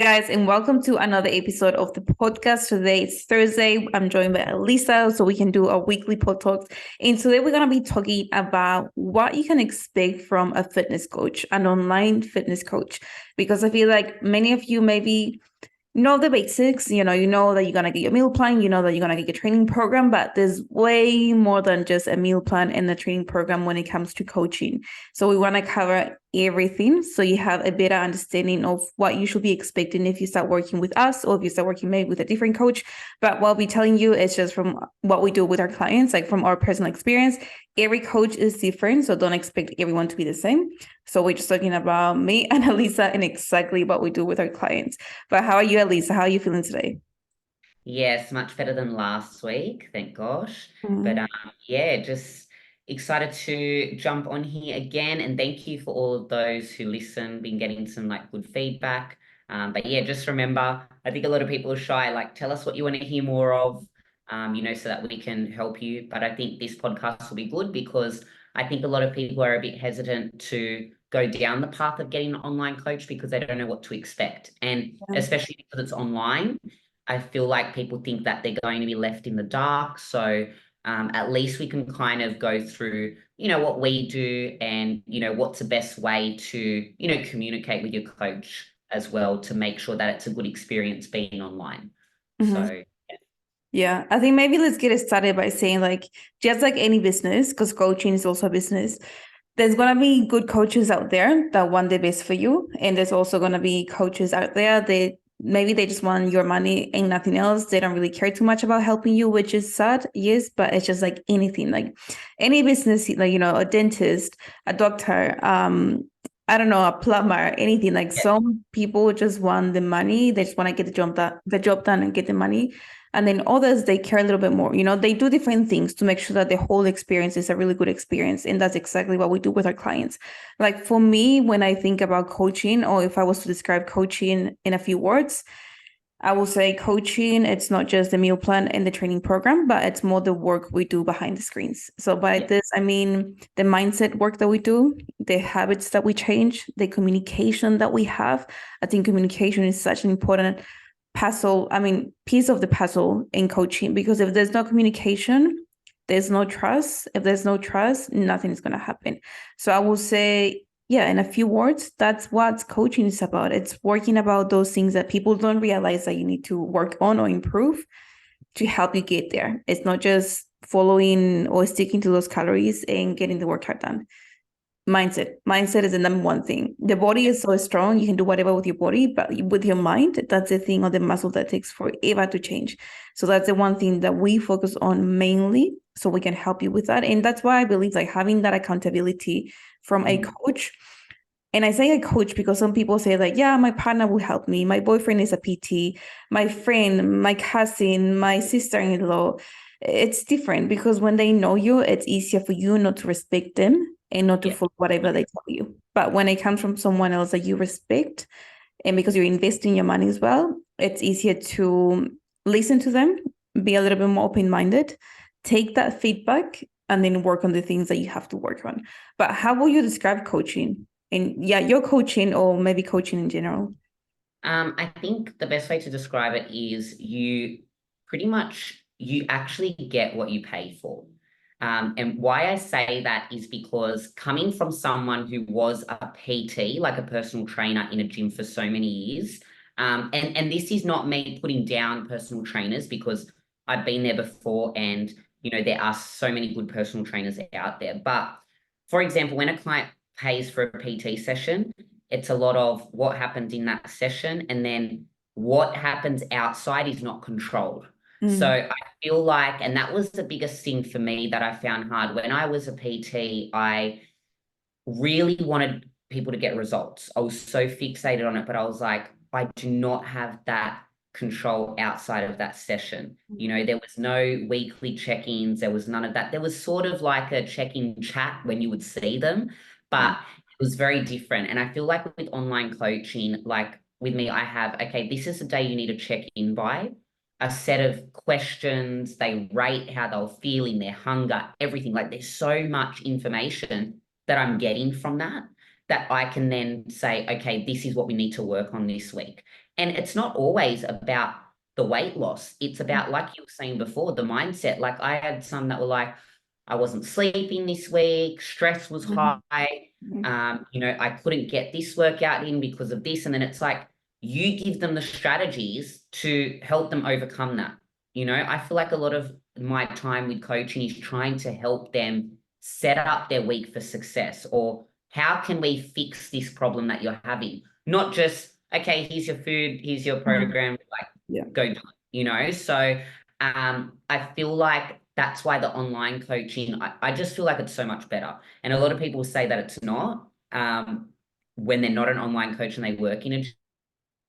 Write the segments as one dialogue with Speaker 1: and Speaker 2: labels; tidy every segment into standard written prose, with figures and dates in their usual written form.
Speaker 1: Guys, and welcome to another episode of the podcast. Today it's Thursday. I'm joined by Elisa, so we can do our weekly pod talks. And today we're going to be talking about what you can expect from a fitness coach, an online fitness coach, because I feel like many of you maybe know the basics. You know that you're going to get your meal plan, you know that you're going to get your training program, but there's way more than just a meal plan and the training program when it comes to coaching. So we want to cover everything so you have a better understanding of what you should be expecting if you start working with us or if you start working maybe with a different coach. But what we're telling you is just from what we do with our clients, like from our personal experience. Every coach is different, so don't expect everyone to be the same. So we're just talking about me and Elisa and exactly what we do with our clients. But how are you, Elisa? How are you feeling today?
Speaker 2: Yes, much better than last week, thank gosh. But
Speaker 1: Mm.
Speaker 2: yeah, just excited to jump on here again. And thank you for all of those who listen, been getting some like good feedback. But yeah, just remember, I think a lot of people are shy, like tell us what you want to hear more of, so that we can help you. But I think this podcast will be good because I think a lot of people are a bit hesitant to go down the path of getting an online coach because they don't know what to expect. And
Speaker 1: Yeah.
Speaker 2: especially because it's online, I feel like people think that they're going to be left in the dark. So at least we can kind of go through, what we do and, what's the best way to, communicate with your coach as well to make sure that it's a good experience being online.
Speaker 1: Mhm.
Speaker 2: So,
Speaker 1: Yeah, I think maybe let's get it started by saying like just like any business, because coaching is also a business, there's gonna be good coaches out there that want the best for you. And there's also gonna be coaches out there that maybe they just want your money and nothing else. They don't really care too much about helping you, which is sad, yes, but it's just like anything, like any business, like a dentist, a doctor, I don't know, a plumber, anything. Like
Speaker 2: yeah,
Speaker 1: some people just want the money, they just want to get the job done and get the money. And then others, they care a little bit more. They do different things to make sure that the whole experience is a really good experience. And that's exactly what we do with our clients. Like for me, when I think about coaching, or if I was to describe coaching in a few words, I will say coaching, it's not just the meal plan and the training program, but it's more the work we do behind the screens. So by
Speaker 2: yeah,
Speaker 1: this, I mean the mindset work that we do, the habits that we change, the communication that we have. I think communication is such an important piece of the puzzle in coaching, because if there's no communication, there's no trust. If there's no trust, nothing is going to happen. So I will say, yeah, in a few words, that's what coaching is about. It's working about those things that people don't realize that you need to work on or improve to help you get there. It's not just following or sticking to those calories and getting the workout done. Mindset is the number one thing. The body is so strong, you can do whatever with your body, but with your mind, that's the thing, or the muscle that takes forever to change. So that's the one thing that we focus on mainly, so we can help you with that. And that's why I believe like having that accountability from a
Speaker 2: mm,
Speaker 1: coach. And I say a coach because some people say like, yeah, my partner will help me, my boyfriend is a PT, my friend, my cousin, my sister-in-law. It's different because when they know you, it's easier for you not to respect them and not to
Speaker 2: yeah.
Speaker 1: follow whatever they tell you. But when it comes from someone else that you respect, and because you're investing your money as well, it's easier to listen to them, be a little bit more open-minded, take that feedback, and then work on the things that you have to work on. But how will you describe coaching? And yeah, your coaching or maybe coaching in general.
Speaker 2: I think the best way to describe it is you actually get what you pay for. And why I say that is because coming from someone who was a PT, like a personal trainer in a gym for so many years, and this is not me putting down personal trainers because I've been there before and there are so many good personal trainers out there. But for example, when a client pays for a PT session, it's a lot of what happens in that session, and then what happens outside is not controlled. So
Speaker 1: Mm.
Speaker 2: I feel like, and that was the biggest thing for me that I found hard. When I was a PT, I really wanted people to get results. I was so fixated on it, but I was like, I do not have that control outside of that session. There was no weekly check-ins, there was none of that. There was sort of like a check-in chat when you would see them,
Speaker 1: Yeah.
Speaker 2: but it was very different. And I feel like with online coaching, like with me, I have, okay, this is the day you need to check in by. A set of questions, they rate how they're feeling, their hunger, everything. Like there's so much information that I'm getting from that. that I can then say, okay, this is what we need to work on this week. And it's not always about the weight loss. It's about, like you were saying before, the mindset. Like I had some that were like, I wasn't sleeping this week, stress was
Speaker 1: Mhm.
Speaker 2: high,
Speaker 1: Mhm.
Speaker 2: I couldn't get this workout in because of this. And then it's like, you give them the strategies to help them overcome that. I feel like a lot of my time with coaching is trying to help them set up their week for success, or how can we fix this problem that you're having? Not just, okay, here's your food, here's your
Speaker 1: Mhm.
Speaker 2: program, like
Speaker 1: Yeah.
Speaker 2: go do it. So I feel like that's why the online coaching, I just feel like it's so much better. And a lot of people say that it's not, when they're not an online coach and they work in a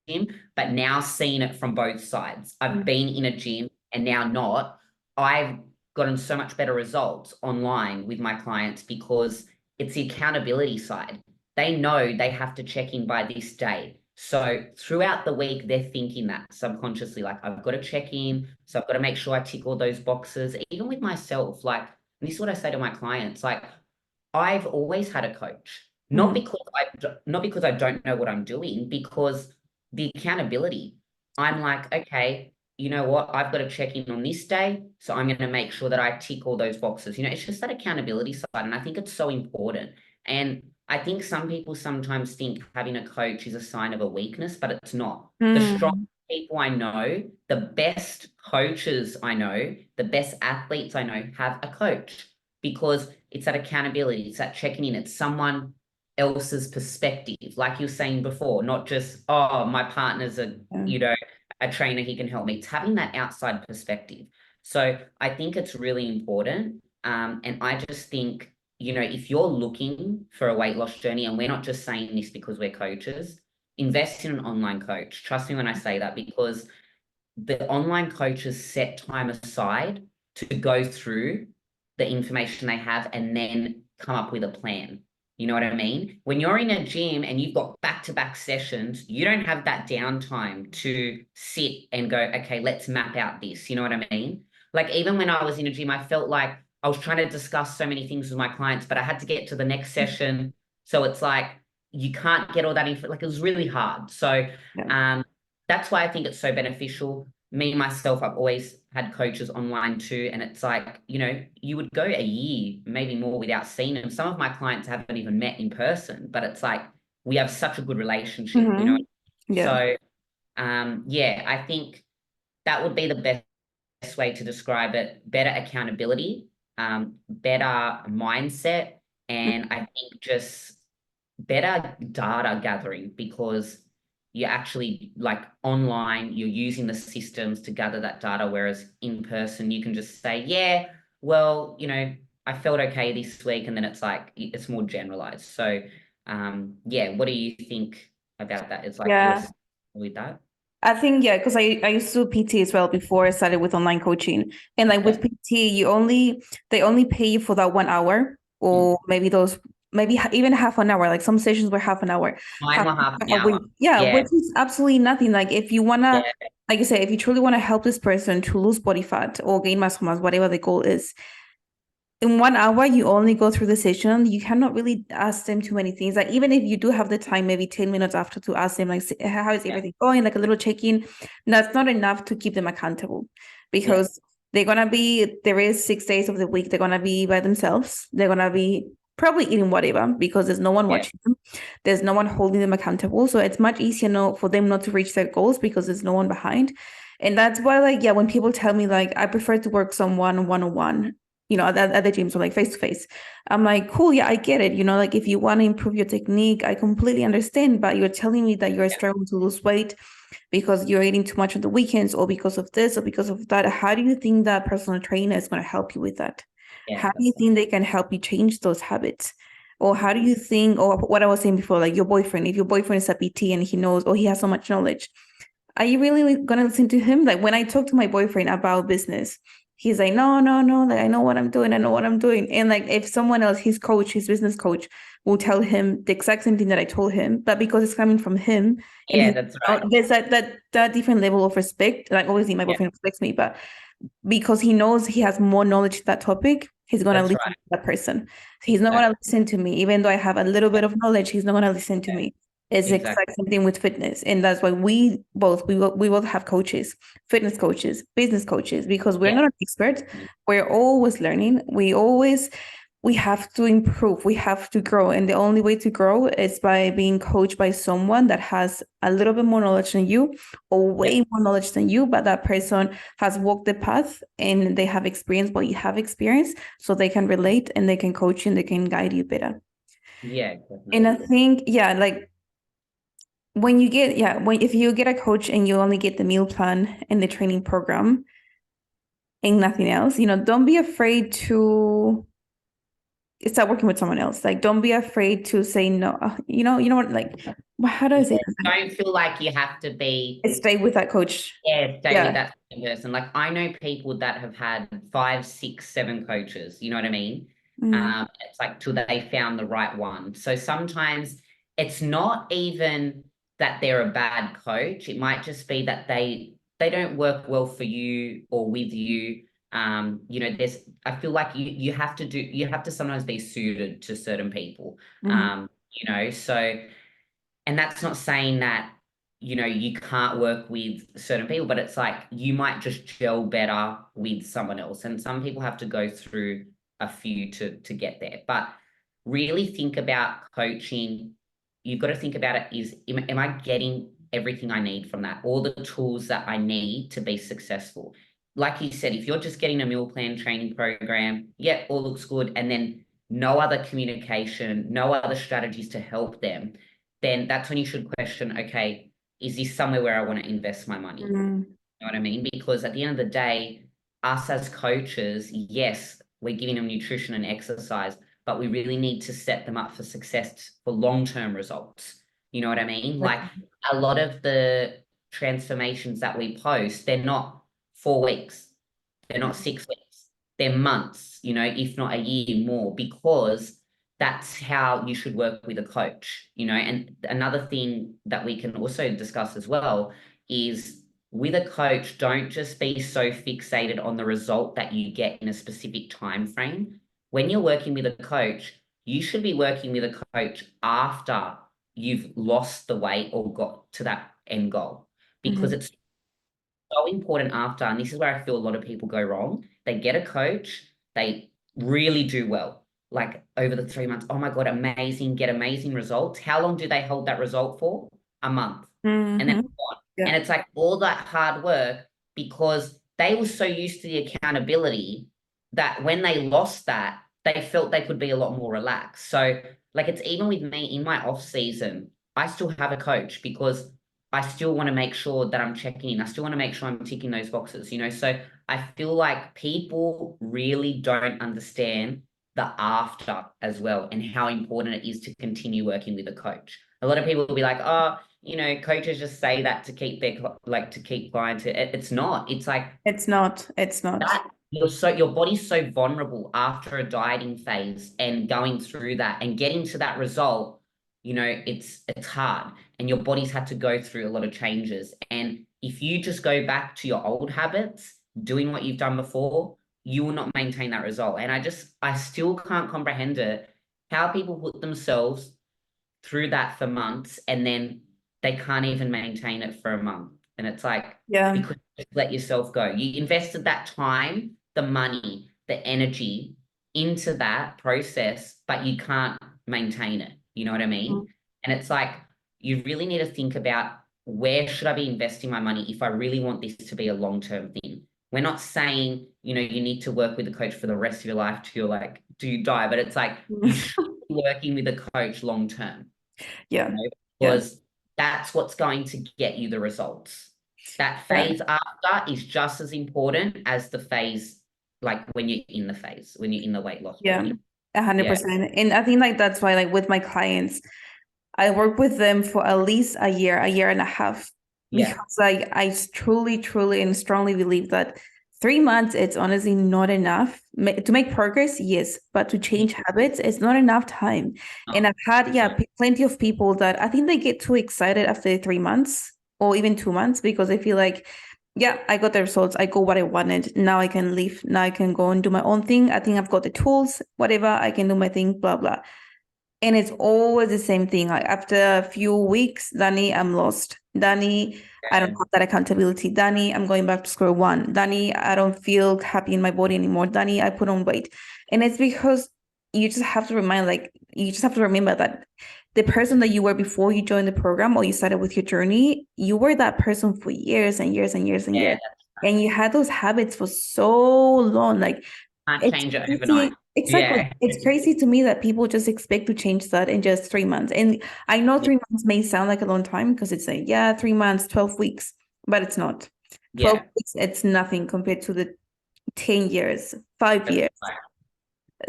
Speaker 2: gym, but now seeing it from both sides. I've been in a gym and now not. I've gotten so much better results online with my clients because it's the accountability side. They know they have to check in by this day. So throughout the week, they're thinking that subconsciously, like, I've got to check in. So I've got to make sure I tick all those boxes. Even with myself, like, and this is what I say to my clients, like, I've always had a coach, not
Speaker 1: Mhm.
Speaker 2: because I don't know what I'm doing, because the accountability. I'm like, okay, you know what? I've got to check in on this day, so I'm going to make sure that I tick all those boxes. It's just that accountability side, and I think it's so important. And I think some people sometimes think having a coach is a sign of a weakness, but it's not. The strong
Speaker 1: Mm.
Speaker 2: people I know, the best coaches I know, the best athletes I know have a coach, because it's that accountability, it's that checking in, it's someone else's perspective, like you were saying before, not just, oh, my partner's
Speaker 1: Yeah.
Speaker 2: a trainer, he can help me. It's having that outside perspective. So I think it's really important. And I just think, if you're looking for a weight loss journey, and we're not just saying this because we're coaches, invest in an online coach. Trust me when I say that, because the online coaches set time aside to go through the information they have and then come up with a plan. You know what I mean? When you're in a gym and you've got back-to-back sessions, you don't have that downtime to sit and go, okay, let's map out this. You know what I mean? Like, even when I was in a gym, I felt like I was trying to discuss so many things with my clients, but I had to get to the next session. So it's like, you can't get all that info. Like, it was really hard. So,
Speaker 1: Yeah.
Speaker 2: um, that's why I think it's so beneficial. Me, myself, I've always had coaches online too. And it's like, you would go a year, maybe more, without seeing them. Some of my clients haven't even met in person, but it's like, we have such a good relationship.
Speaker 1: Mhm. Yeah.
Speaker 2: So, yeah, I think that would be the best way to describe it. Better accountability, better mindset, and I think just better data gathering, because you're actually, like, online, you're using the systems to gather that data, whereas in person you can just say, yeah, well, I felt okay this week, and then it's like it's more generalized. So yeah, what do you think about that? It's like you're
Speaker 1: Yeah.
Speaker 2: with that.
Speaker 1: I think, yeah, because I used to do PT as well before I started with online coaching. And like
Speaker 2: Yeah.
Speaker 1: with PT, they only pay you for that 1 hour,
Speaker 2: Mm.
Speaker 1: or maybe even half an hour. Like some sessions were half an hour,
Speaker 2: Mine
Speaker 1: half
Speaker 2: were half an
Speaker 1: a week.
Speaker 2: hour.
Speaker 1: Yeah,
Speaker 2: Yeah.
Speaker 1: which is absolutely nothing. Like if you wanna,
Speaker 2: Yeah.
Speaker 1: like I said, if you truly want to help this person to lose body fat or gain muscle mass, whatever the goal is, in 1 hour, you only go through the session. You cannot really ask them too many things. Like even if you do have the time, maybe 10 minutes after, to ask them, like, how is
Speaker 2: Yeah.
Speaker 1: everything going? Like a little check-in. That's not enough to keep them accountable,
Speaker 2: Yeah.
Speaker 1: because there is 6 days of the week, they're gonna be by themselves. They're gonna be probably eating whatever, because there's no one
Speaker 2: Yeah.
Speaker 1: watching them. There's no one holding them accountable. So it's much easier for them not to reach their goals, because there's no one behind. And that's why, like, yeah, when people tell me, like, I prefer to work someone one-on-one, at the gym, so like face to face. I'm like, cool, yeah, I get it. Like if you want to improve your technique, I completely understand, but you're telling me that you're
Speaker 2: Yeah.
Speaker 1: struggling to lose weight because you're eating too much on the weekends, or because of this, or because of that. How do you think that personal trainer is going to help you with that?
Speaker 2: Yeah.
Speaker 1: How do you think they can help you change those habits? Or how do you think, or what I was saying before, like your boyfriend, if your boyfriend is a PT and he knows, or he has so much knowledge, are you really gonna listen to him? Like when I talk to my boyfriend about business, he's like, no, no, no, like I know what I'm doing, I know what I'm doing. And like if someone else, his coach, his business coach, will tell him the exact same thing that I told him, but because it's coming from him, and
Speaker 2: Yeah, that's right.
Speaker 1: there's that different level of respect. Like obviously my
Speaker 2: Yeah.
Speaker 1: boyfriend respects me, but because he knows he has more knowledge to that topic, he's going to
Speaker 2: That's
Speaker 1: listen
Speaker 2: right.
Speaker 1: to that person. He's not going to listen to me. Even though I have a little bit of knowledge, he's not going to listen to me. It's the
Speaker 2: Exactly.
Speaker 1: exact same thing with fitness. And that's why we will have coaches, fitness coaches, business coaches, because we're
Speaker 2: Yeah.
Speaker 1: not experts. We're always learning. We have to improve. We have to grow. And the only way to grow is by being coached by someone that has a little bit more knowledge than you, or way more knowledge than you, but that person has walked the path and they have experienced what you have experienced, so they can relate and they can coach you and they can guide you better.
Speaker 2: Yeah,
Speaker 1: And I
Speaker 2: definitely.
Speaker 1: think, like if you get a coach and you only get the meal plan and the training program and nothing else, don't be afraid to start working with someone else. Like, don't be afraid to say no. What? Like, how do I say this?
Speaker 2: Don't feel like you have to be
Speaker 1: Stay with that coach.
Speaker 2: stay with
Speaker 1: Yeah.
Speaker 2: that same person. Like I know people that have had 5, 6, 7 coaches, you know what I mean?
Speaker 1: Mm,
Speaker 2: It's like till they found the right one. So sometimes it's not even that they're a bad coach. It might just be that they don't work well for you or with you. I feel like you have to sometimes be suited to certain people.
Speaker 1: mhm,
Speaker 2: So and that's not saying that, you can't work with certain people, but it's like you might just gel better with someone else. And some people have to go through a few to get there. But really think about coaching. You've got to think about it is, am I getting everything I need from that? All the tools that I need to be successful. Like you said, if you're just getting a meal plan training program, yeah, all looks good. And then no other communication, no other strategies to help them, then that's when you should question, okay, is this somewhere where I want to invest my money?
Speaker 1: mm,
Speaker 2: You know what I mean? Because at the end of the day, us as coaches, yes, we're giving them nutrition and exercise, but we really need to set them up for success for long-term results. You know what I mean? Like a lot of the transformations that we post, they're not 4 weeks, they're not 6 weeks, they're months, if not a year more, because that's how you should work with a coach, And another thing that we can also discuss as well is with a coach, don't just be so fixated on the result that you get in a specific time frame. When you're working with a coach, you should be working with a coach after you've lost the weight or got to that end goal, because
Speaker 1: mhm,
Speaker 2: it's so important after, and this is where I feel a lot of people go wrong. They get a coach, they really do well. Like over the 3 months, oh my God, amazing, get amazing results. How long do they hold that result for? A month. And then
Speaker 1: mhm.
Speaker 2: on.
Speaker 1: Yeah.
Speaker 2: And it's like all that hard work because they were so used to the accountability that when they lost that, they felt they could be a lot more relaxed. So, like, it's even with me in my off season, I still have a coach because I still want to make sure that I'm checking in. I still want to make sure I'm ticking those boxes. So I feel like people really don't understand the after as well and how important it is to continue working with a coach. A lot of people will be like, oh, coaches just say that to keep to keep clients. It's not. It's like
Speaker 1: It's not. It's not.
Speaker 2: that your body's so vulnerable after a dieting phase and going through that and getting to that result, it's hard and your body's had to go through a lot of changes. And if you just go back to your old habits, doing what you've done before, you will not maintain that result. And I still can't comprehend it, how people put themselves through that for months and then they can't even maintain it for a month. And it's like,
Speaker 1: Yeah.
Speaker 2: because you just let yourself go. You invested that time, the money, the energy into that process, but you can't maintain it. You know what I
Speaker 1: Mm.
Speaker 2: mean? And it's like, you really need to think about, where should I be investing my money if I really want this to be a long-term thing? We're not saying, you need to work with a coach for the rest of your life till like, do you die? But it's like, you should be working with a coach long-term,
Speaker 1: Yeah. Yeah.
Speaker 2: because that's what's going to get you the results. That
Speaker 1: Yeah.
Speaker 2: phase after is just as important as the phase, like when you're in the weight loss
Speaker 1: Yeah.
Speaker 2: journey. Yeah,
Speaker 1: 100%. And I think like that's why like with my clients, I work with them for at least a year and a half,
Speaker 2: yeah,
Speaker 1: because like I truly, truly and strongly believe that 3 months, it's honestly not enough. To make progress, yes, but to change habits, it's not enough time. And
Speaker 2: no,
Speaker 1: I've had, plenty of people that I think they get too excited after 3 months or even 2 months, because they feel like Yeah, I got the results. I got what I wanted. Now I can leave. Now I can go and do my own thing. I think I've got the tools, whatever. I can do my thing, blah, blah. And it's always the same thing. Like after a few weeks, Danny, I'm lost. Danny, I don't
Speaker 2: Yeah.
Speaker 1: have that accountability. Danny, I'm going back to square one. Danny, I don't feel happy in my body anymore. Danny, I put on weight. And it's because you just have to you just have to remember that the person that you were before you joined the program or you started with your journey, you were that person for years and years and years and
Speaker 2: Yeah,
Speaker 1: years. And you had those habits for so long. Like
Speaker 2: can't
Speaker 1: it's
Speaker 2: change it overnight.
Speaker 1: crazy. Exactly.
Speaker 2: Yeah.
Speaker 1: It's crazy to me that people just expect to change that in just 3 months. And I know
Speaker 2: Yeah.
Speaker 1: 3 months may sound like a long time because it's like, yeah, 3 months, 12 weeks, but it's not. 12
Speaker 2: Yeah.
Speaker 1: weeks, it's nothing compared to the 10 years, 5 years,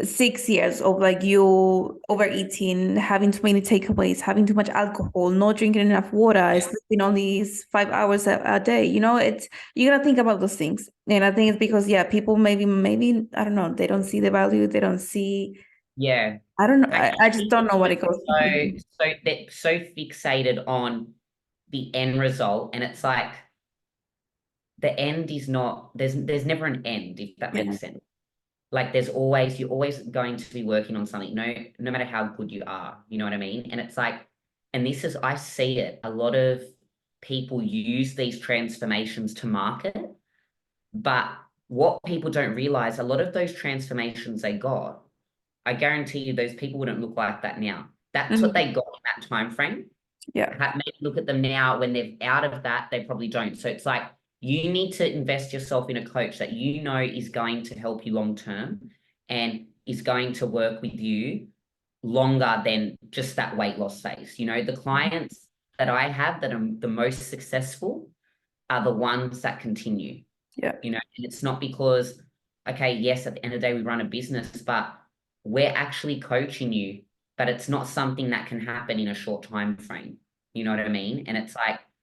Speaker 1: 6 years of like you overeating, having too many takeaways, having too much alcohol, not drinking enough water,
Speaker 2: Yeah.
Speaker 1: sleeping only 5 hours a day. It's you gotta think about those things. And I think it's because yeah, people maybe I don't know, they don't see the value, they don't see.
Speaker 2: Yeah.
Speaker 1: I don't know.
Speaker 2: I
Speaker 1: I just
Speaker 2: think
Speaker 1: don't know what it
Speaker 2: it's
Speaker 1: goes.
Speaker 2: so fixated on the end result, and it's like the end is not there's never an end, if that
Speaker 1: Yeah.
Speaker 2: makes sense. Like you're always going to be working on something, no matter how good you are, you know what I mean? And it's like, and this is, I see it, a lot of people use these transformations to market, but what people don't realize, a lot of those transformations they got, I guarantee you those people wouldn't look like that now. That's what
Speaker 1: Mhm.
Speaker 2: they got in that time frame.
Speaker 1: Yeah.
Speaker 2: Maybe look at them now when they're out of that, they probably don't. So it's like you need to invest yourself in a coach that you know is going to help you long term and is going to work with you longer than just that weight loss phase. The clients that I have that are the most successful are the ones that continue.
Speaker 1: Yeah.
Speaker 2: And it's not because, okay, yes, at the end of the day, we run a business, but we're actually coaching you, but it's not something that can happen in a short time frame. You know what I mean? And it's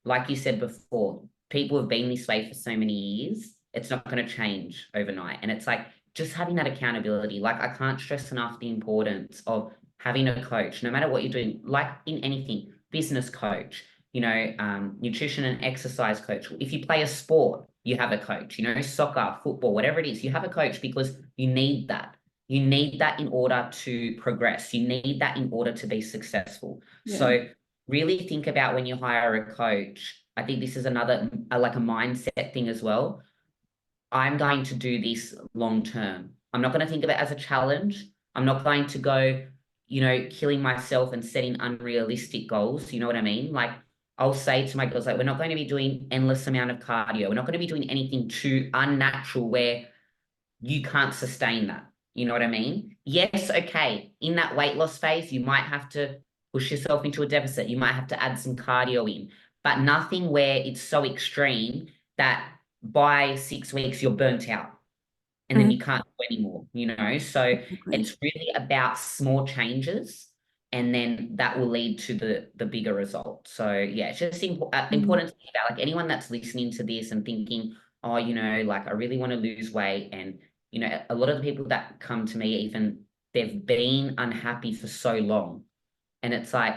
Speaker 2: like you said before, people have been this way for so many years. It's not going to change overnight. And it's like just having that accountability. Like I can't stress enough the importance of having a coach, no matter what you're doing, like in anything, business coach, nutrition and exercise coach. If you play a sport, you have a coach, soccer, football, whatever it is, you have a coach because you need that. You need that in order to progress. You need that in order to be successful.
Speaker 1: Yeah.
Speaker 2: So really think about when you hire a coach. I think this is another, like a mindset thing as well. I'm going to do this long term. I'm not going to think of it as a challenge. I'm not going to go, killing myself and setting unrealistic goals. You know what I mean? Like I'll say to my girls, like, we're not going to be doing endless amount of cardio. We're not going to be doing anything too unnatural where you can't sustain that. You know what I mean? Yes, okay. In that weight loss phase, you might have to push yourself into a deficit. You might have to add some cardio in, but nothing where it's so extreme that by 6 weeks you're burnt out and then
Speaker 1: Mhm.
Speaker 2: you can't do anymore. So
Speaker 1: Exactly.
Speaker 2: it's really about small changes and then that will lead to the bigger result. So yeah, it's just
Speaker 1: Mhm.
Speaker 2: important to think about like anyone that's listening to this and thinking, oh, like I really want to lose weight. And, a lot of the people that come to me, even they've been unhappy for so long. And it's like,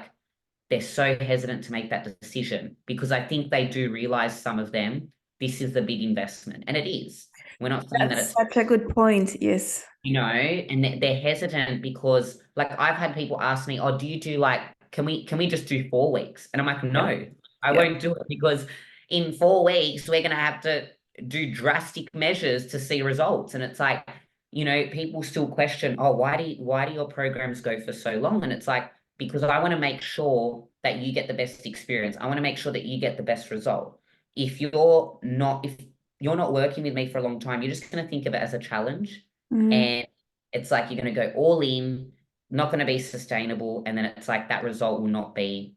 Speaker 2: they're so hesitant to make that decision because I think they do realize some of them, this is the big investment. And it is. We're not saying that
Speaker 1: That's
Speaker 2: it's,
Speaker 1: such a good point. Yes.
Speaker 2: and they're hesitant because like I've had people ask me, oh, do you do like, can we just do 4 weeks? And I'm like,
Speaker 1: Yeah.
Speaker 2: no, I
Speaker 1: Yeah.
Speaker 2: won't do it because in 4 weeks, we're going to have to do drastic measures to see results. And it's like, people still question, oh, why do your programs go for so long? And it's like, because I want to make sure that you get the best experience. I want to make sure that you get the best result. If you're not working with me for a long time, you're just going to think of it as a challenge.
Speaker 1: Mhm.
Speaker 2: And it's like you're going to go all in, not going to be sustainable. And then it's like that result will not be,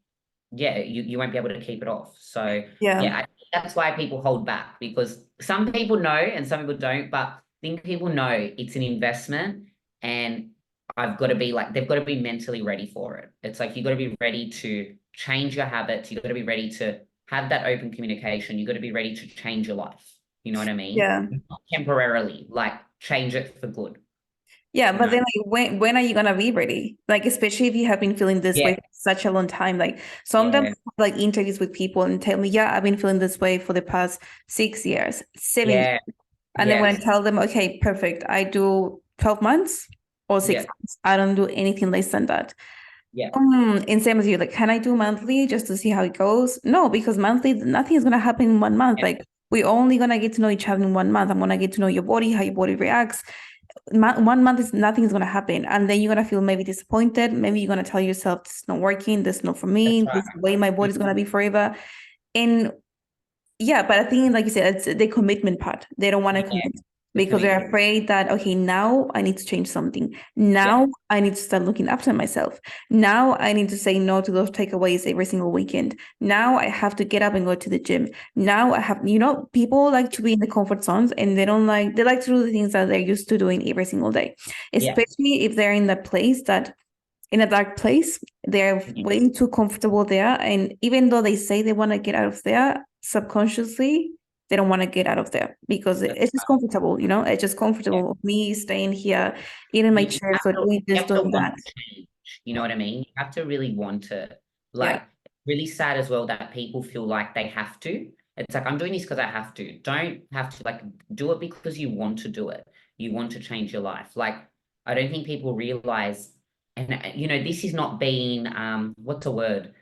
Speaker 2: yeah, you won't be able to keep it off. So,
Speaker 1: Yeah.
Speaker 2: yeah, I think that's why people hold back because some people know and some people don't. But I think people know it's an investment and I've got to be like, they've got to be mentally ready for it. It's like you've got to be ready to change your habits. You've got to be ready to have that open communication. You've got to be ready to change your life. You know what I mean?
Speaker 1: Yeah.
Speaker 2: Not temporarily, like change it for good.
Speaker 1: Yeah,
Speaker 2: you
Speaker 1: but
Speaker 2: know?
Speaker 1: then like when are you gonna be ready? Like especially if you have been feeling this way
Speaker 2: Yeah,
Speaker 1: for such a long time. Like sometimes
Speaker 2: yeah,
Speaker 1: I have, like interviews with people and tell me, yeah, I've been feeling this way for the past 6 years, 7 years.
Speaker 2: yeah,
Speaker 1: And then when I
Speaker 2: yes,
Speaker 1: tell them, okay, perfect, I do 12 months or six
Speaker 2: yeah,
Speaker 1: months. I don't do anything less than that.
Speaker 2: yeah,
Speaker 1: And same as you, like, can I do monthly just to see how it goes? No, because monthly, nothing is gonna happen in 1 month.
Speaker 2: yeah,
Speaker 1: Like we're only gonna get to know each other in 1 month. I'm gonna get to know your body, how your body reacts. 1 month is nothing is gonna happen. And then you're gonna feel maybe disappointed. Maybe you're gonna tell yourself this is not working, this is not for
Speaker 2: that's
Speaker 1: me,
Speaker 2: right.
Speaker 1: this is the way my
Speaker 2: Mm,
Speaker 1: body's gonna be forever. And yeah, but I think, like you said, it's the commitment part. They don't want to
Speaker 2: yeah,
Speaker 1: commit because
Speaker 2: definitely.
Speaker 1: they're afraid that, okay, now I need to change something.
Speaker 2: Yeah,
Speaker 1: Now I need to start looking after myself. Now I need to say no to those takeaways every single weekend. Now I have to get up and go to the gym. Now I have, people like to be in the comfort zones and they like to do the things that they're used to doing every single day,
Speaker 2: yeah,
Speaker 1: especially if they're in that place that in a dark place. They're
Speaker 2: yeah,
Speaker 1: way too comfortable there. And even though they say they want to get out of there, subconsciously, they don't want to get out of there because
Speaker 2: that's
Speaker 1: it's just
Speaker 2: right.
Speaker 1: comfortable, It's just
Speaker 2: Yeah.
Speaker 1: comfortable of me staying here, eating my
Speaker 2: You
Speaker 1: chips
Speaker 2: have
Speaker 1: or
Speaker 2: to
Speaker 1: doing
Speaker 2: you
Speaker 1: this,
Speaker 2: have to
Speaker 1: doing
Speaker 2: want
Speaker 1: that.
Speaker 2: to change. You know what I mean? You have to really want to.
Speaker 1: Yeah.
Speaker 2: Like, really sad as well that people feel like they have to. It's like, I'm doing this because I have to. Don't have to, like, do it because you want to do it. You want to change your life. Like, I don't think people realize, and this is not being what's the word?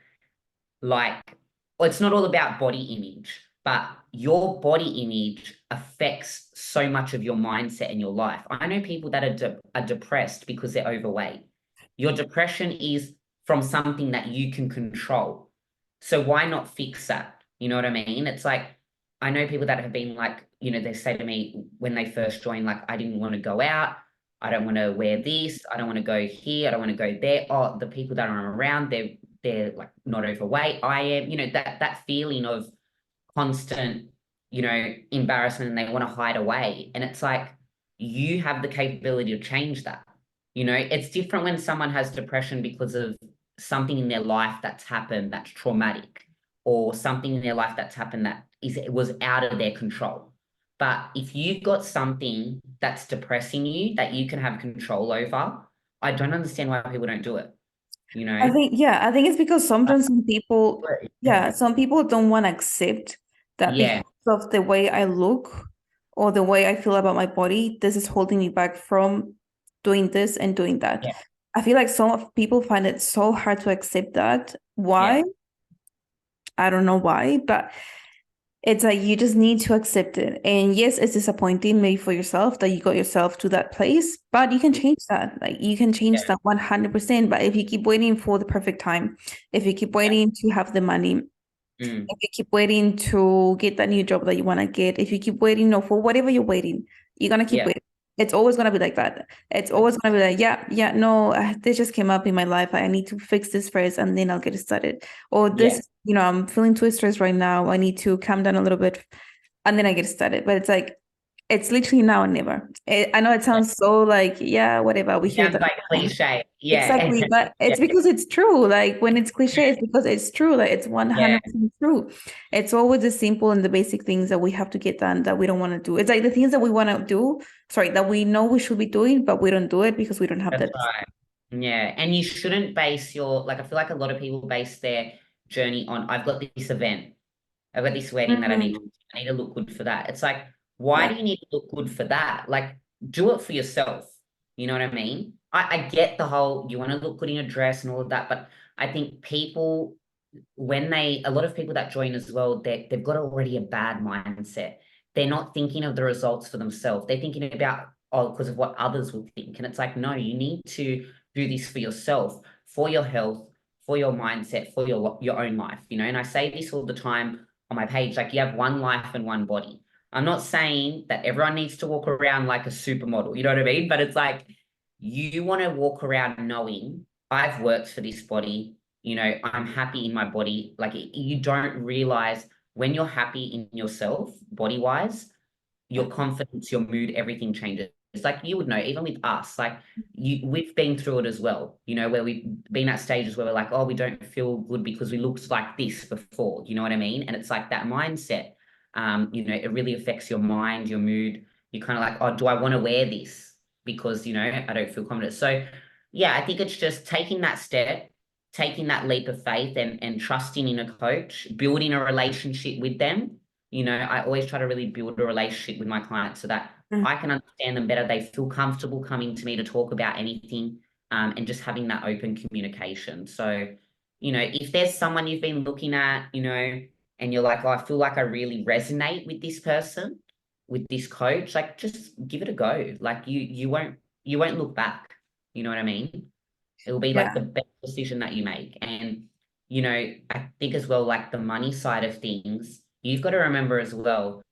Speaker 2: Like, well, it's not all about body image, but your body image affects so much of your mindset and your life. I know people that are depressed because they're overweight. Your depression is from something that you can control. So why not fix that? You know what I mean? It's like, I know people that have been like, they say to me when they first joined, like, I didn't want to go out. I don't want to wear this. I don't want to go here. I don't want to go there. Oh, the people that are around, they're like not overweight. I am, that feeling of constant, embarrassment, and they want to hide away. And it's like, you have the capability to change that. It's different when someone has depression because of something in their life that's happened that's traumatic, or something in their life that's happened that it was out of their control. But if you've got something that's depressing you that you can have control over, I don't understand why people don't do it, you know?
Speaker 1: I think it's because sometimes
Speaker 2: Yeah.
Speaker 1: some people don't want to accept that because
Speaker 2: Yeah,
Speaker 1: of the way I look or the way I feel about my body, this is holding me back from doing this and doing that.
Speaker 2: yeah,
Speaker 1: I feel like people find it so hard to accept that.
Speaker 2: yeah,
Speaker 1: Why? I don't know why, but it's like you just need to accept it. And yes, it's disappointing maybe for yourself that you got yourself to that place, but you can change that. Like you can change
Speaker 2: yeah,
Speaker 1: that 100%. But if you keep waiting for the perfect time, if you keep waiting to have the money,
Speaker 2: mm,
Speaker 1: if you keep waiting to get that new job that you want to get, if you keep waiting, no, for whatever you're waiting, you're gonna keep
Speaker 2: yeah,
Speaker 1: waiting. It's always gonna be like that. It's always gonna be like, yeah, yeah, no, this just came up in my life. I need to fix this first, and then I'll get it started. Or
Speaker 2: yeah.
Speaker 1: this, I'm feeling too stressed right now. I need to calm down a little bit, and then I get started. But it's like, it's literally now or never. I know it sounds so like, yeah, whatever. We
Speaker 2: It
Speaker 1: hear
Speaker 2: sounds
Speaker 1: that
Speaker 2: like
Speaker 1: all the time.
Speaker 2: cliche. Yeah.
Speaker 1: Exactly, but
Speaker 2: Yeah,
Speaker 1: it's because it's true. Like when it's cliche, it's because it's true. Like it's
Speaker 2: yeah,
Speaker 1: 100% true. It's always the simple and the basic things that we have to get done that we don't want to do. It's like the things that we want to do, sorry, that we know we should be doing, but we don't do it because we don't have
Speaker 2: that's
Speaker 1: that.
Speaker 2: right. Yeah. And you shouldn't base like, I feel like a lot of people base their journey on, I've got this event, I've got this wedding that
Speaker 1: Mhm.
Speaker 2: I need to look good for that. It's like, why
Speaker 1: Yeah.
Speaker 2: do you need to look good for that? Like, do it for yourself. You know what I mean? I get the whole, you want to look good in a dress and all of that, but I think a lot of people that join as well, they've got already a bad mindset. They're not thinking of the results for themselves. They're thinking about, oh, because of what others will think. And it's like, no, you need to do this for yourself, for your health, for your mindset, for your own life, And I say this all the time on my page, like, you have one life and one body. I'm not saying that everyone needs to walk around like a supermodel, you know what I mean? But it's like, you want to walk around knowing I've worked for this body, I'm happy in my body. Like, you don't realize when you're happy in yourself, body wise, your confidence, your mood, everything changes. It's like, you would know, even with us, like, we've been through it as well, where we've been at stages where we're like, oh, we don't feel good because we looked like this before. You know what I mean? And it's like that mindset, it really affects your mind, your mood. You're kind of like, oh, do I want to wear this? because, I don't feel confident. So yeah, I think it's just taking that step, taking that leap of faith and trusting in a coach, building a relationship with them. I always try to really build a relationship with my clients so that
Speaker 1: Mm.
Speaker 2: I can understand them better. They feel comfortable coming to me to talk about anything, and just having that open communication. So, if there's someone you've been looking at, and you're like, oh, I feel like I really resonate with this person, with this coach, like just give it a go. Like you won't look back. You know what I mean? It'll be like
Speaker 1: Yeah.
Speaker 2: the best decision that you make. And, I think as well, like the money side of things, you've got to remember as well,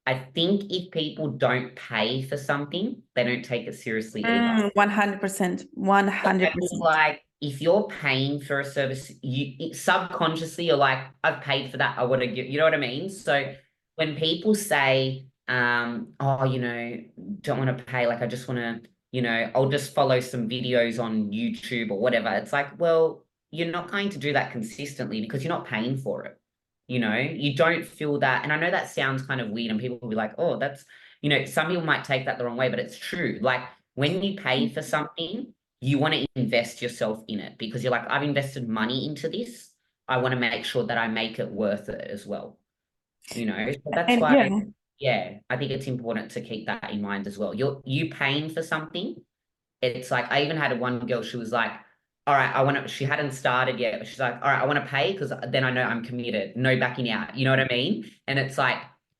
Speaker 2: I think if people don't pay for something, they don't take it seriously either.
Speaker 1: 100%.
Speaker 2: So I feel
Speaker 1: 100%.
Speaker 2: like if you're paying for a service, subconsciously you're like, I've paid for that. I want to give, you know what I mean? So when people say, oh, don't want to pay, like I just want to, I'll just follow some videos on YouTube or whatever. It's like, well, you're not going to do that consistently because you're not paying for it. You don't feel that. And I know that sounds kind of weird and people will be like, oh, that's, some people might take that the wrong way, but it's true. Like when you pay for something, you want to invest yourself in it because you're like, I've invested money into this. I want to make sure that I make it worth it as well. So that's
Speaker 1: And
Speaker 2: why,
Speaker 1: yeah,
Speaker 2: yeah, I think it's important to keep that in mind as well. You paying for something. It's like I even had one girl, she was like, all right, she hadn't started yet, but she's like, all right, I want to pay because then I know I'm committed, no backing out. You know what I mean? And it's like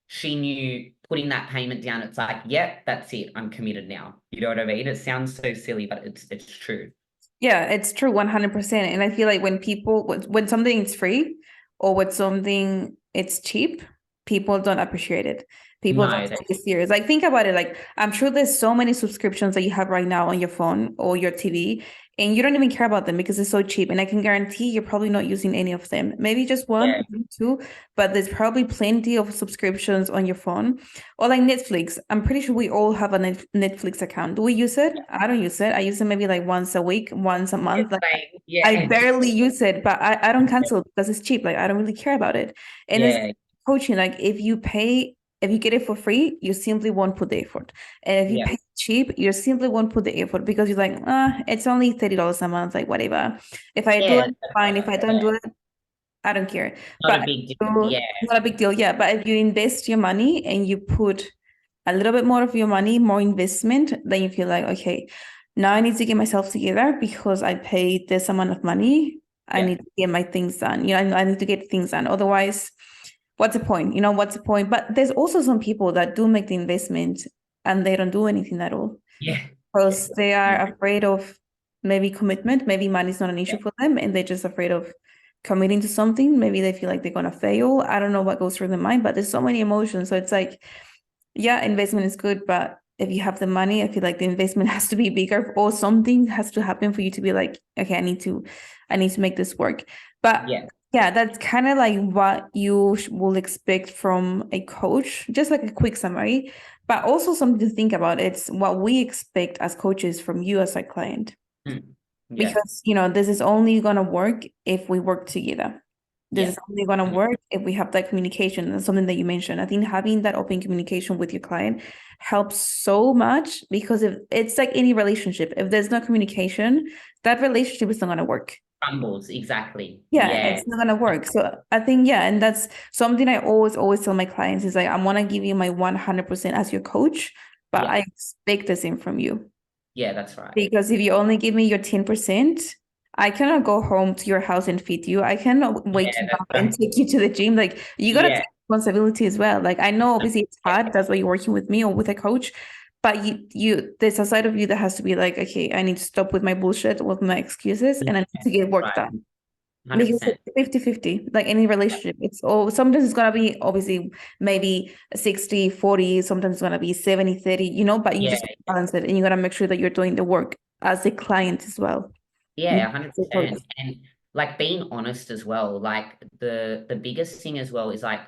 Speaker 2: she knew putting that payment down, it's like, yep, that's it. I'm committed now. You know what I mean? It sounds so silly, but it's true.
Speaker 1: yeah, it's true 100%. And I feel like when something is free or when something it's cheap, people don't appreciate it. People don't
Speaker 2: No,
Speaker 1: take it serious. Like think about it. Like I'm sure there's so many subscriptions that you have right now on your phone or your TV, and you don't even care about them because it's so cheap. And I can guarantee you're probably not using any of them. Maybe just one,
Speaker 2: yeah,
Speaker 1: maybe two, but there's probably plenty of subscriptions on your phone. Or like Netflix. I'm pretty sure we all have a Netflix account. Do we use it? I don't use it. I use it maybe like once a week, once a month. Like I
Speaker 2: yeah,
Speaker 1: barely use it, but I don't cancel it because it's cheap. Like I don't really care about it. And it's
Speaker 2: yeah,
Speaker 1: coaching. Like if you get it for free, you simply won't put the effort. And if you
Speaker 2: yeah,
Speaker 1: pay cheap, you simply won't put the effort because you're like, it's only $30 a month, like whatever. If I do
Speaker 2: yeah,
Speaker 1: it, fine. If I don't do it, I don't care.
Speaker 2: not a
Speaker 1: But
Speaker 2: big deal. Yeah,
Speaker 1: it's not a big deal. Yeah. But if you invest your money and you put a little bit more of your money, more investment, then you feel like, okay, now I need to get myself together because I paid this amount of money. I
Speaker 2: yeah,
Speaker 1: need to get my things done. I need to get things done. Otherwise, what's the point? What's the point? But there's also some people that do make the investment and they don't do anything at all
Speaker 2: yeah,
Speaker 1: because they are afraid of maybe commitment. Maybe money is not an issue
Speaker 2: yeah,
Speaker 1: for them and they're just afraid of committing to something. Maybe they feel like they're going to fail. I don't know what goes through their mind, but there's so many emotions. So it's like, yeah, investment is good, but if you have the money, I feel like the investment has to be bigger or something has to happen for you to be like, okay, I need to make this work. But
Speaker 2: yeah,
Speaker 1: yeah, that's kind of like what you will expect from a coach, just like a quick summary, but also something to think about. It's what we expect as coaches from you as a client,
Speaker 2: yeah,
Speaker 1: because, this is only going to work if we work together. This
Speaker 2: yeah,
Speaker 1: is only going to work if we have that communication. That's something that you mentioned. I think having that open communication with your client helps so much because if it's like any relationship, if there's no communication, that relationship is not going to work.
Speaker 2: crumbles, exactly.
Speaker 1: Yeah,
Speaker 2: Yeah,
Speaker 1: it's not gonna work. So I think, yeah, and that's something I always tell my clients is like, I want to give you my 100% as your coach, but
Speaker 2: yeah,
Speaker 1: I expect the same from you.
Speaker 2: yeah, that's right.
Speaker 1: Because if you only give me your 10%, I cannot go home to your house and feed you. I cannot wake
Speaker 2: Yeah,
Speaker 1: you
Speaker 2: that's
Speaker 1: up and
Speaker 2: right.
Speaker 1: take you to the gym. Like you gotta
Speaker 2: Yeah,
Speaker 1: take responsibility as well. Like I know obviously it's
Speaker 2: yeah,
Speaker 1: hard, that's why you're working with me or with a coach. But there's a side of you that has to be like, okay, I need to stop with my bullshit, with my excuses, and I need to get work
Speaker 2: right.
Speaker 1: done. Because
Speaker 2: 100%.
Speaker 1: it's 50-50, like any relationship. It's all sometimes it's gonna be obviously maybe 60-40, sometimes it's gonna be 70-30, but you
Speaker 2: Yeah,
Speaker 1: just balance it and you gotta make sure that you're doing the work as a client as well.
Speaker 2: yeah,
Speaker 1: Not as a
Speaker 2: 100%.
Speaker 1: coach.
Speaker 2: And like being honest as well, like the biggest thing as well is like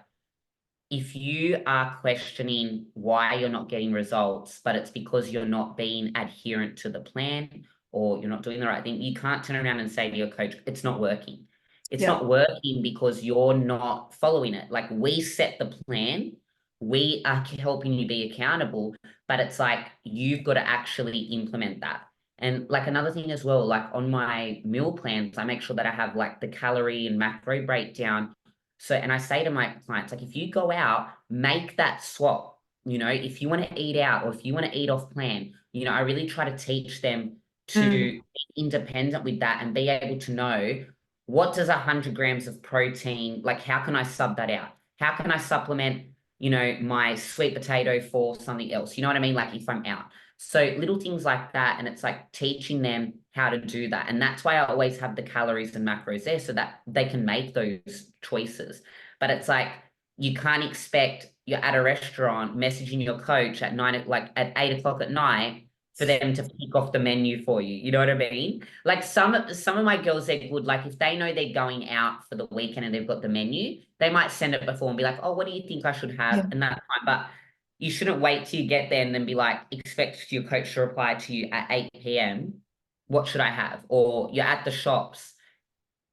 Speaker 2: if you are questioning why you're not getting results, but it's because you're not being adherent to the plan or you're not doing the right thing, you can't turn around and say to your coach, it's not working. It's
Speaker 1: Yeah.
Speaker 2: not working because you're not following it. Like we set the plan, we are helping you be accountable, but it's like you've got to actually implement that. And like another thing as well, like on my meal plans, I make sure that I have like the calorie and macro breakdown. So, and I say to my clients, like, if you go out, make that swap. You know, if you want to eat out or if you want to eat off plan, you know, I really try to teach them to
Speaker 1: Mm.
Speaker 2: be independent with that and be able to know what does 100 grams of protein, like, how can I sub that out? How can I supplement, you know, my sweet potato for something else? You know what I mean? Like if I'm out. So little things like that. And it's like teaching them how to do that. And that's why I always have the calories and macros there so that they can make those choices. But it's like, you can't expect you're at a restaurant messaging your coach at like at 8 o'clock at night for them to pick off the menu for you. You know what I mean? Like some of my girls, they're good. Like if they know they're going out for the weekend and they've got the menu, they might send it before and be like, "Oh, what do you think I should have?"
Speaker 1: Yeah.
Speaker 2: And that's fine. But you shouldn't wait till you get there and then be like, expect your coach to reply to you at 8 p.m. What should I have? Or you're at the shops.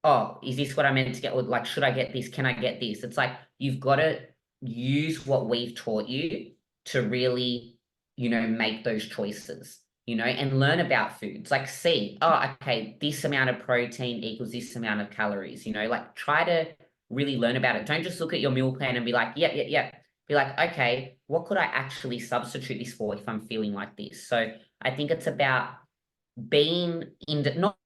Speaker 2: Oh, is this what I meant to get? Or like, should I get this? Can I get this? It's like you've got to use what we've taught you to really, you know, make those choices, you know, and learn about foods. Like, see, oh, okay, this amount of protein equals this amount of calories, you know, like try to really learn about it. Don't just look at your meal plan and be like, yep, yep, yep. Be like, okay, what could I actually substitute this for if I'm feeling like this? So I think it's about being not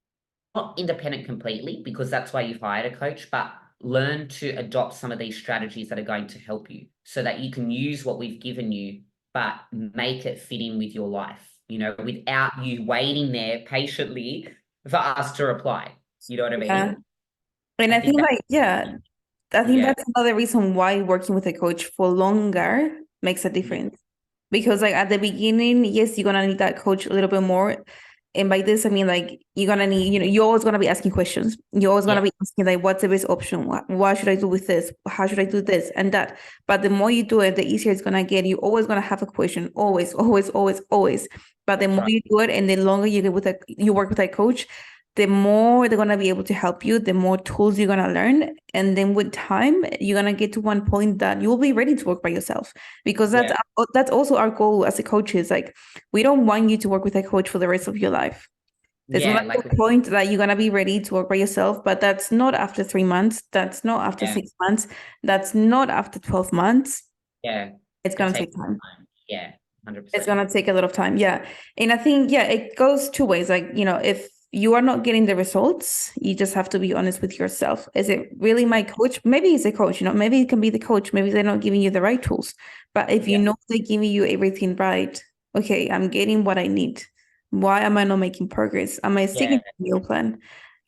Speaker 2: independent completely because that's why you've hired a coach, but learn to adopt some of these strategies that are going to help you so that you can use what we've given you, but make it fit in with your life, you know, without you waiting there patiently for us to reply. You know what I
Speaker 1: Yeah.
Speaker 2: mean?
Speaker 1: And
Speaker 2: I
Speaker 1: I
Speaker 2: think
Speaker 1: think
Speaker 2: that,
Speaker 1: like, yeah, I think
Speaker 2: yeah,
Speaker 1: that's another reason why working with a coach for longer makes a
Speaker 2: yeah,
Speaker 1: difference. Because like at the beginning, yes, you're gonna need that coach a little bit more. And by this, I mean like you're gonna need, you're always gonna be asking questions. You're always gonna
Speaker 2: yeah,
Speaker 1: be asking like, what's the best option? What should I do with this? How should I do this and that? But the more you do it, the easier it's gonna get. You're always gonna have a question. Always, always, always, always. But the
Speaker 2: that's
Speaker 1: more
Speaker 2: right.
Speaker 1: you do it and the longer you work with a coach, the more they're gonna be able to help you, the more tools you're gonna learn. And then with time, you're gonna get to one point that you'll be ready to work by yourself. Because
Speaker 2: Yeah,
Speaker 1: that's also our goal as a coach is like we don't want you to work with a coach for the rest of your life. There's gonna
Speaker 2: yeah,
Speaker 1: be
Speaker 2: like,
Speaker 1: a point that you're gonna be ready to work by yourself, but that's not after 3 months, that's not after
Speaker 2: yeah,
Speaker 1: 6 months, that's not after 12 months.
Speaker 2: yeah,
Speaker 1: It's
Speaker 2: it
Speaker 1: gonna
Speaker 2: takes
Speaker 1: take time.
Speaker 2: time. Yeah,
Speaker 1: It's
Speaker 2: 100%.
Speaker 1: gonna take a lot of time. Yeah. And I think, yeah, it goes two ways. Like, if you are not getting the results, you just have to be honest with yourself. Is it really my coach? Maybe it's a coach, maybe it can be the coach. Maybe they're not giving you the right tools. But if you
Speaker 2: Yeah,
Speaker 1: know they're giving you everything right, okay, I'm getting what I need. Why am I not making progress? Am I sticking
Speaker 2: yeah,
Speaker 1: to the meal plan?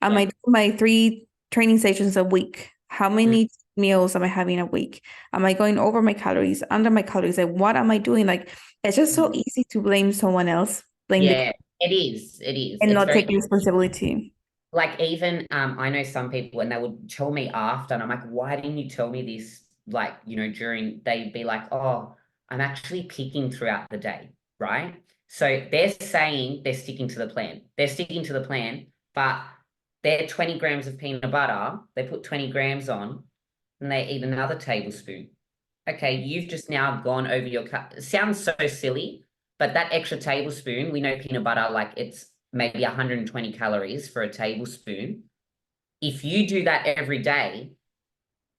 Speaker 1: Am I
Speaker 2: yeah.
Speaker 1: doing my 3 training sessions a week? How
Speaker 2: Mm.
Speaker 1: many meals am I having a week? Am I going over my calories, under my calories? Like, what am I doing? Like, it's just so
Speaker 2: Mm.
Speaker 1: easy to blame someone else, blame the
Speaker 2: Yeah, it is. It is.
Speaker 1: and
Speaker 2: It's
Speaker 1: not
Speaker 2: very
Speaker 1: take responsibility.
Speaker 2: like even I know some people and they would tell me after, and I'm like, why didn't you tell me this? Like, you know, during they'd be like, oh, I'm actually picking throughout the day, right? So they're saying they're sticking to the plan. They're sticking to the plan, but they're 20 grams of peanut butter, they put 20 grams on and they eat another tablespoon. Okay, you've just now gone over your cup. It sounds so silly, but that extra tablespoon, we know peanut butter, like it's maybe 120 calories for a tablespoon. If you do that every day,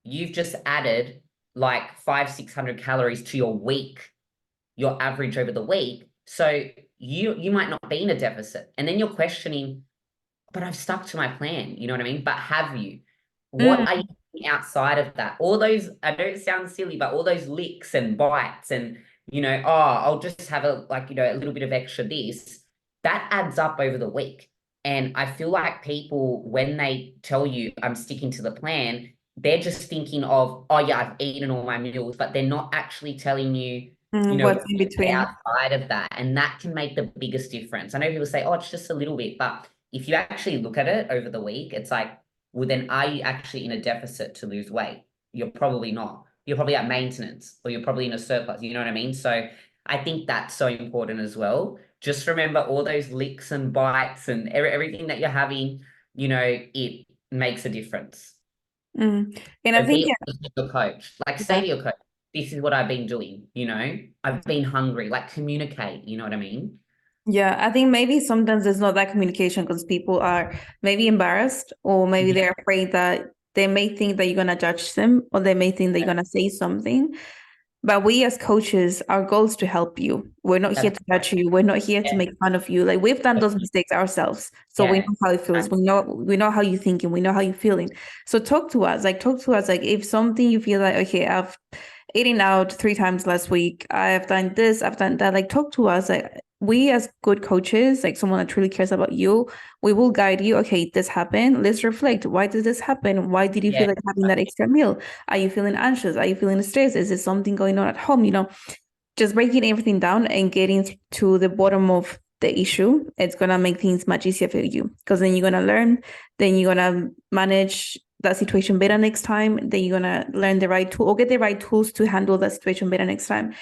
Speaker 2: you've just added like 600 calories to your week, your average over the week. So you might not be in a deficit. And then you're questioning, but I've stuck to my plan. You know what I mean? But have you? What are you
Speaker 1: Mm,
Speaker 2: doing outside of that? All those, I know it sounds silly, but all those licks and bites and, you know, oh, I'll just have a, like, you know, a little bit of extra this, that adds up over the week. And I feel like people, when they tell you I'm sticking to the plan, they're just thinking of, oh yeah, I've eaten all my meals, but they're not actually telling you, you know,
Speaker 1: what's in between?
Speaker 2: outside of that. And that can make the biggest difference. I know people say, oh, it's just a little bit, but if you actually look at it over the week, it's like, well, then are you actually in a deficit to lose weight? You're probably not. You're probably at maintenance or you're probably in a surplus. You know what I mean? So I think that's so important as well. Just remember all those licks and bites and everything that you're having, you know, it makes a difference.
Speaker 1: Mm. And I
Speaker 2: So
Speaker 1: think,
Speaker 2: be honest with your coach. Like say
Speaker 1: yeah,
Speaker 2: to your coach, this is what I've been doing, you know, I've been hungry, like communicate, you know what I mean?
Speaker 1: Yeah, I think maybe sometimes there's not that communication because people are maybe embarrassed, or maybe
Speaker 2: Yeah,
Speaker 1: they're afraid that they may think that you're going to judge them, or they may think that you're going to say something. But we as coaches, our goal is to help you. We're not here
Speaker 2: that's
Speaker 1: to
Speaker 2: right.
Speaker 1: judge you. We're not here to
Speaker 2: Yeah,
Speaker 1: make fun of you. Like, we've done those mistakes ourselves. So we
Speaker 2: yeah,
Speaker 1: know how it feels. We know how you're thinking. We know how you're feeling. So talk to us. Like if something you feel like, okay, I've eaten out 3 times last week. I've done this, I've done that. Like, talk to us. Like, we as good coaches, like someone that truly cares about you, we will guide you. Okay, this happened. Let's reflect. Why did this happen? Why did you
Speaker 2: yeah,
Speaker 1: feel like having that extra meal? Are you feeling anxious? Are you feeling stressed? Is there something going on at home? Just breaking everything down and getting to the bottom of the issue, it's going to make things much easier for you, because then you're going to learn, then you're going to manage that situation better next time, then you're going to learn the right tool or get the right tools to handle that situation better next time.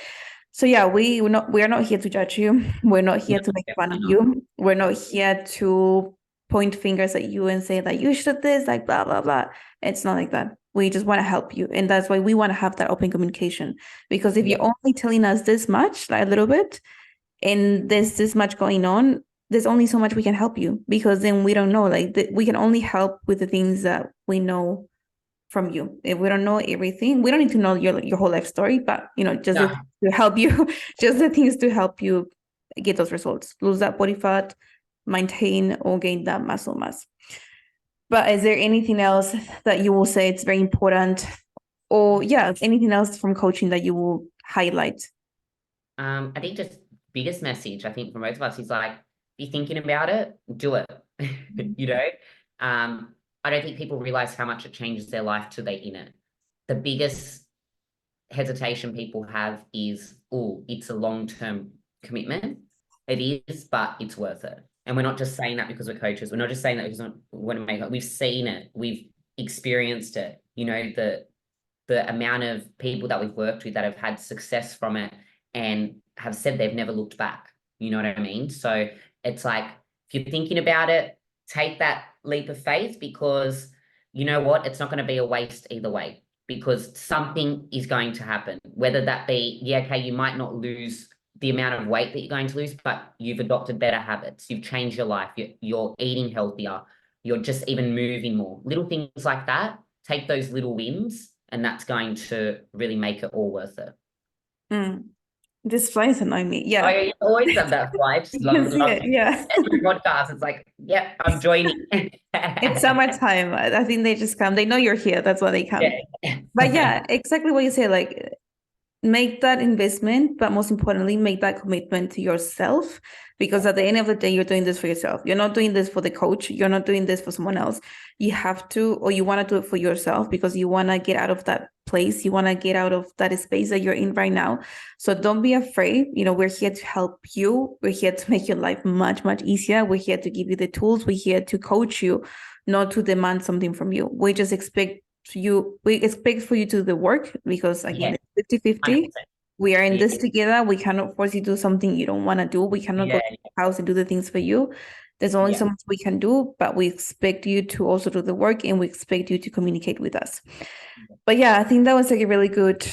Speaker 1: So yeah, we're not here to judge you. We're not
Speaker 2: no,
Speaker 1: here to make fun of
Speaker 2: definitely not.
Speaker 1: you. We're not here to point fingers at you and say that you should this, like blah blah blah. It's not like that. We just want to help you, and that's why we want to have that open communication. Because if
Speaker 2: Yeah,
Speaker 1: you're only telling us this much, like a little bit, and there's this much going on, there's only so much we can help you, because then we don't know. Like we can only help with the things that we know from you. If we don't know everything, we don't need to know your whole life story, but just the
Speaker 2: no,
Speaker 1: things to help you, just the things to help you get those results, lose that body fat, maintain or gain that muscle mass. But is there anything else that you will say it's very important, or yeah, anything else from coaching that you will highlight?
Speaker 2: I think just biggest message, I think for most of us is like, be thinking about it, do it, you know? I don't think people realize how much it changes their life till they're in it. The biggest hesitation people have is, oh, it's a long-term commitment. It is, but it's worth it. And we're not just saying that because we're coaches. We're not just saying that because we want to make it. We've seen it. We've experienced it. You know, the amount of people that we've worked with that have had success from it and have said they've never looked back. You know what I mean? So it's like, if you're thinking about it, take that leap of faith, because you know what? It's not going to be a waste either way, because something is going to happen, whether that be, yeah, okay, you might not lose the amount of weight that you're going to lose, but you've adopted better habits. You've changed your life. You're eating healthier. You're just even moving more. Little things like that. Take those little wins, and that's going to really make it all worth it.
Speaker 1: Mm. This fly is annoying me.
Speaker 2: Oh,
Speaker 1: Yeah.
Speaker 2: yeah, you always have that fly. Just
Speaker 1: You can
Speaker 2: love,
Speaker 1: see
Speaker 2: love
Speaker 1: it. Yeah.
Speaker 2: every podcast. It's like, yeah, I'm joining.
Speaker 1: It's summertime. I think they just come. They know you're here. That's why they come.
Speaker 2: Yeah.
Speaker 1: But yeah, exactly what you say. Like, make that investment, but most importantly, make that commitment to yourself. Because at the end of the day, you're doing this for yourself. You're not doing this for the coach. You're not doing this for someone else. You have to, or you want to do it for yourself, because you want to get out of that place. You want to get out of that space that you're in right now. So don't be afraid. We're here to help you. We're here to make your life much, much easier. We're here to give you the tools. We're here to coach you, not to demand something from you. We expect for you to do the work, because again,
Speaker 2: Yeah,
Speaker 1: it's 50-50.
Speaker 2: 100%.
Speaker 1: We are in
Speaker 2: Yeah,
Speaker 1: this together. We cannot force you to do something you don't want to do. We cannot go
Speaker 2: yeah,
Speaker 1: to the house and do the things for you. There's only
Speaker 2: yeah.
Speaker 1: so much we can do, but we expect you to also do the work, and we expect you to communicate with us. But yeah, I think that was like a really good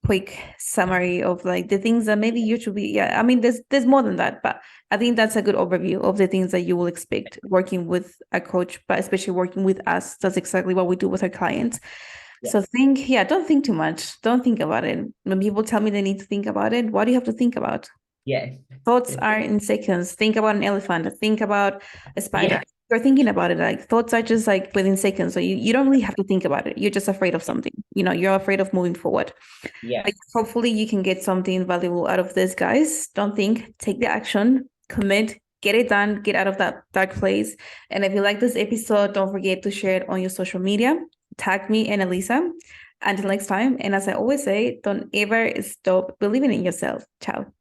Speaker 1: quick summary of like the things that maybe you should be. Yeah, I mean, there's more than that, but I think that's a good overview of the things that you will expect working with a coach, but especially working with us. That's exactly what we do with our clients.
Speaker 2: Yeah.
Speaker 1: So don't think too much. Don't think about it. When people tell me they need to think about it, what do you have to think about?
Speaker 2: Yeah.
Speaker 1: Thoughts are in seconds. Think about an elephant. Think about a spider.
Speaker 2: Yeah.
Speaker 1: You're thinking about it. Like, thoughts are just like within seconds. So you don't really have to think about it. You're just afraid of something. You're afraid of moving forward.
Speaker 2: Yeah.
Speaker 1: Like, hopefully you can get something valuable out of this, guys. Don't think, take the action, commit, get it done, get out of that dark place. And if you like this episode, don't forget to share it on your social media. Tag me and Elisa. Until next time. And as I always say, don't ever stop believing in yourself. Ciao.